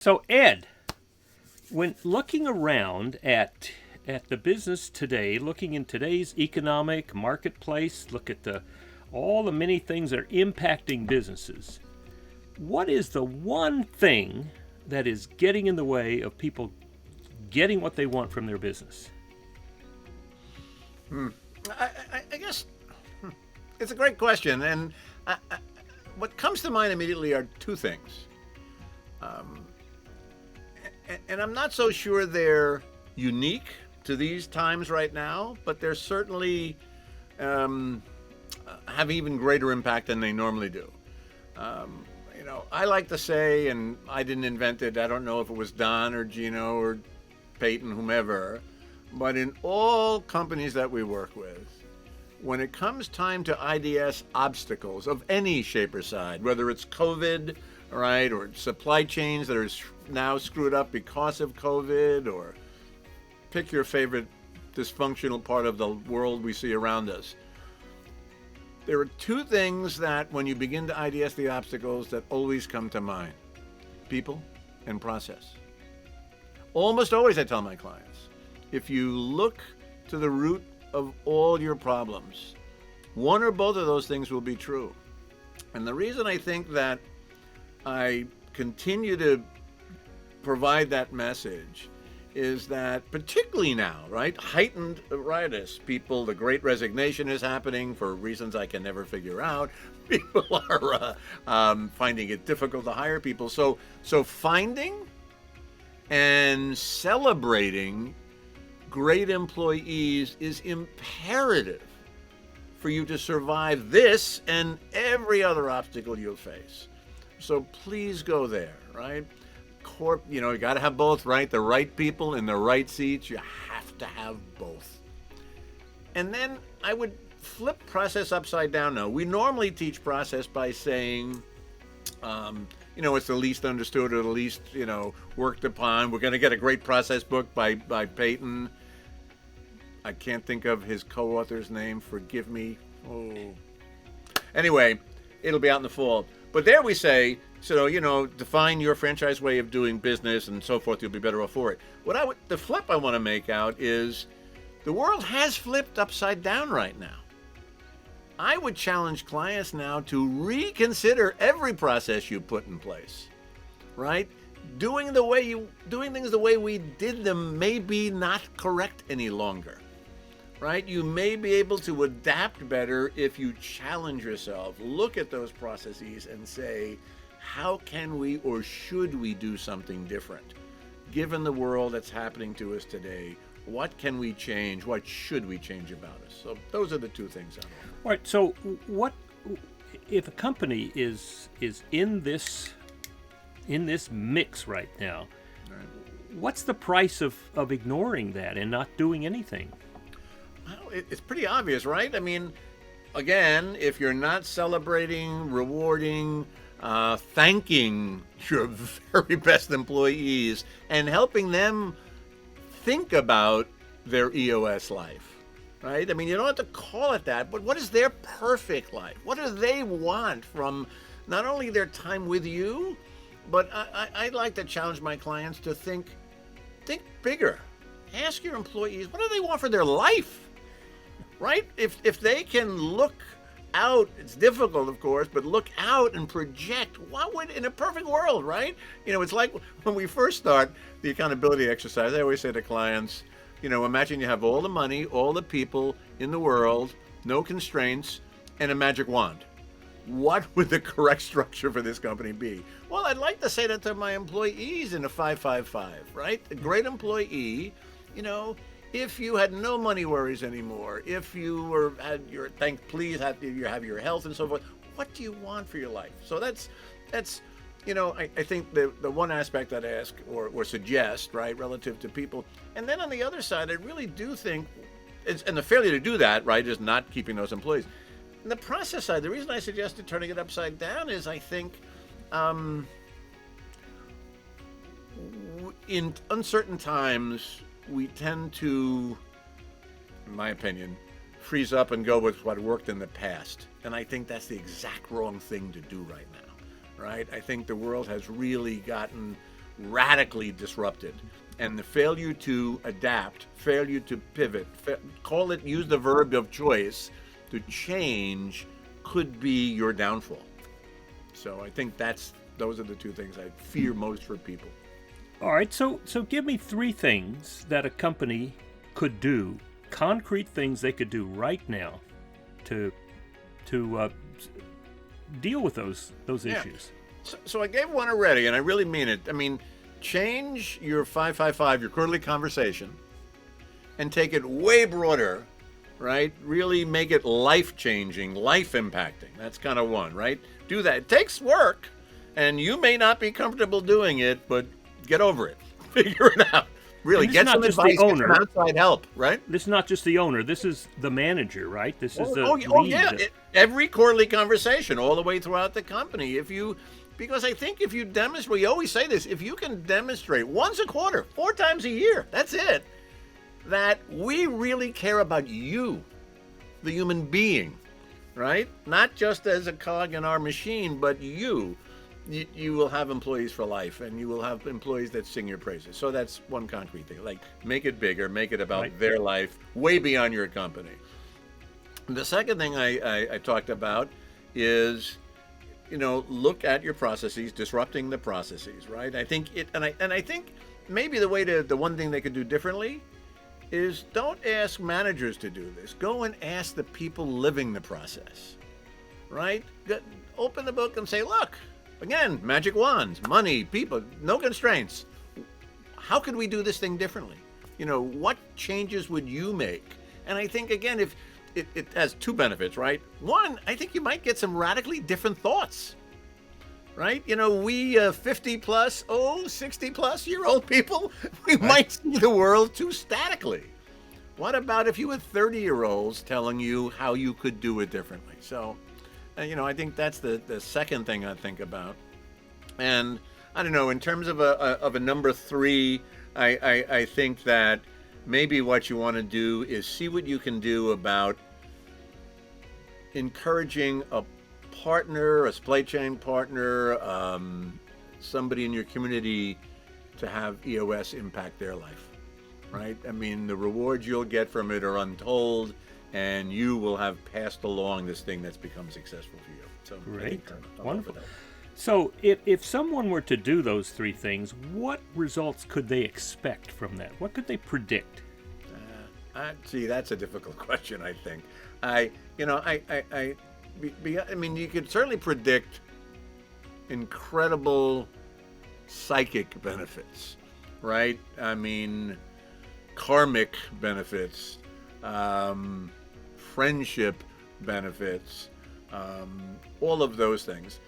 So Ed, when looking around at the business today, looking in today's economic marketplace, look at the all the many things that are impacting businesses. What is the one thing that is getting in the way of people getting what they want from their business? I guess it's a great question, and what comes to mind immediately are two things. And I'm not so sure they're unique to these times right now, but they're certainly have even greater impact than they normally do. I like to say, and I didn't invent it, I don't know if it was Don or Gino or Peyton, whomever, but in all companies that we work with, when it comes time to IDS obstacles of any shape or size, whether it's COVID, right, or supply chains that are now screwed up because of COVID, or pick your favorite dysfunctional part of the world we see around us. There are two things that, when you begin to IDS the obstacles, that always come to mind: people and process. Almost always I tell my clients, if you look to the root of all your problems, one or both of those things will be true. And the reason I think that I continue to provide that message is that, particularly now, right, heightened riotous people, the great resignation is happening for reasons I can never figure out. People are finding it difficult to hire people. So finding and celebrating great employees is imperative for you to survive this and every other obstacle you'll face. So please go there, right? You got to have both, right? The right people in the right seats. You have to have both. And then I would flip process upside down now. We normally teach process by saying, it's the least understood or the least, worked upon. We're going to get a great process book by Peyton. I can't think of his co-author's name. Forgive me. Oh. Anyway, it'll be out in the fall. But there we say, define your franchise way of doing business and so forth. You'll be better off for it. The flip I want to make out is the world has flipped upside down right now. I would challenge clients now to reconsider every process you put in place, right? Doing things the way we did them may be not correct any longer, right? You may be able to adapt better if you challenge yourself, look at those processes and say, how can we or should we do something different? Given the world that's happening to us today, what can we change? What should we change about us? So those are the two things I want. All right. So what if a company is in this mix right now? Right. What's the price of ignoring that and not doing anything? Well, it's pretty obvious, right? I mean, again, if you're not celebrating, rewarding, thanking your very best employees and helping them think about their EOS life, right? I mean, you don't have to call it that, but what is their perfect life? What do they want from not only their time with you, but I'd like to challenge my clients to think bigger. Ask your employees, what do they want for their life, right? If they can look out, it's difficult, of course, but look out and project what would, in a perfect world, right? It's like when we first start the accountability exercise, I always say to clients, imagine you have all the money, all the people in the world, no constraints, and a magic wand. What would the correct structure for this company be? Well, I'd like to say that to my employees in a 5-5-5, right? A great employee, if you had no money worries anymore, if you you have your health and so forth, what do you want for your life? So that's I think the one aspect I'd ask or suggest, right, relative to people. And then on the other side, I really do think, and the failure to do that, right, is not keeping those employees. On the process side, the reason I suggested turning it upside down is I think in uncertain times, we tend to, in my opinion, freeze up and go with what worked in the past. And I think that's the exact wrong thing to do right now, right? I think the world has really gotten radically disrupted. And the failure to adapt, failure to pivot, use the verb of choice, to change could be your downfall. So I think those are the two things I fear most for people. All right, so give me 3 things that a company could do, concrete things they could do right now to deal with those issues. So I gave one already, and I really mean it. I mean, change your 555, your quarterly conversation, and take it way broader, right? Really make it life-changing, life-impacting. That's kind of one, right? Do that. It takes work, and you may not be comfortable doing it, but get over it. Figure it out. Really, get some advice, get some outside help, right? This is not just the owner. This is the manager, right? This is the lead. Yeah. Every quarterly conversation, all the way throughout the company. Because I think if you demonstrate, we always say this, if you can demonstrate once a quarter, 4 times a year, that's it, that we really care about you, the human being, right? Not just as a cog in our machine, but you will have employees for life, and you will have employees that sing your praises. So that's one concrete thing. Like, make it bigger, make it about their life, way beyond your company. The second thing I talked about is, look at your processes, disrupting the processes, right? I think I think maybe the one thing they could do differently is don't ask managers to do this. Go and ask the people living the process, right? Open the book and say, look, again, magic wands, money, people, no constraints. How could we do this thing differently? What changes would you make? And I think, again, if it has 2 benefits, right? One, I think you might get some radically different thoughts, right? We 50 plus, 60 plus year old people, we might see the world too statically. What about if you had 30-year-olds telling you how you could do it differently? So, I think that's the second thing I think about. And I don't know, in terms of a number 3, I think that maybe what you want to do is see what you can do about encouraging a partner, a supply chain partner, somebody in your community to have EOS impact their life, right? I mean, the rewards you'll get from it are untold, and you will have passed along this thing that's become successful for you. So great, wonderful. So if someone were to do those 3 things, what results could they expect from that? What could they predict? See, that's a difficult question, I think. You could certainly predict incredible psychic benefits, right? I mean, karmic benefits, friendship benefits, all of those things.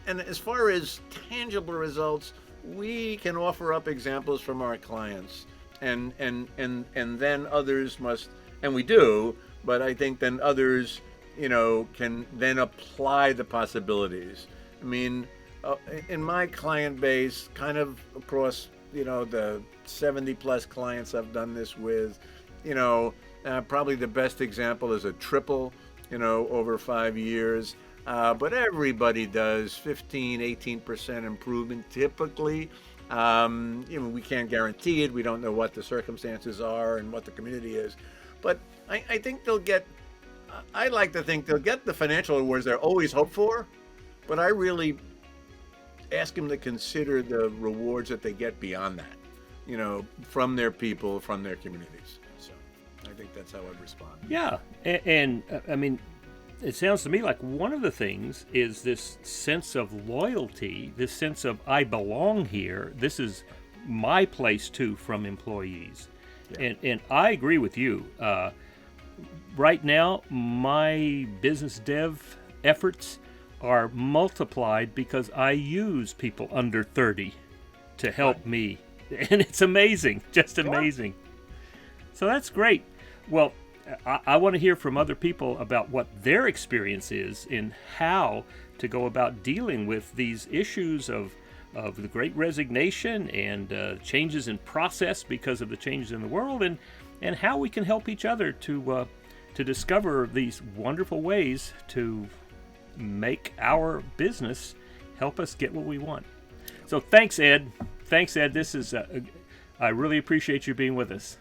And as far as tangible results, we can offer up examples from our clients, and then others must, and we do, but I think then others, can then apply the possibilities. I mean, in my client base, kind of across, the 70 plus clients I've done this with, probably the best example is a triple, over 5 years. But everybody does 15-18% improvement typically. We can't guarantee it. We don't know what the circumstances are and what the community is. But I think they'll get, I like to think they'll get the financial rewards they're always hoped for. But I really ask them to consider the rewards that they get beyond that, from their people, from their communities. So I think that's how I'd respond. Yeah. And I mean, it sounds to me like one of the things is this sense of loyalty, this sense of I belong here. This is my place too, from employees. Yeah. And I agree with you. Right now, my business dev efforts are multiplied because I use people under 30 to help me. And it's amazing, just amazing. So that's great. Well, I want to hear from other people about what their experience is in how to go about dealing with these issues of the Great Resignation and changes in process because of the changes in the world, and how we can help each other to discover these wonderful ways to make our business help us get what we want. So thanks, Ed. Thanks, Ed. I really appreciate you being with us.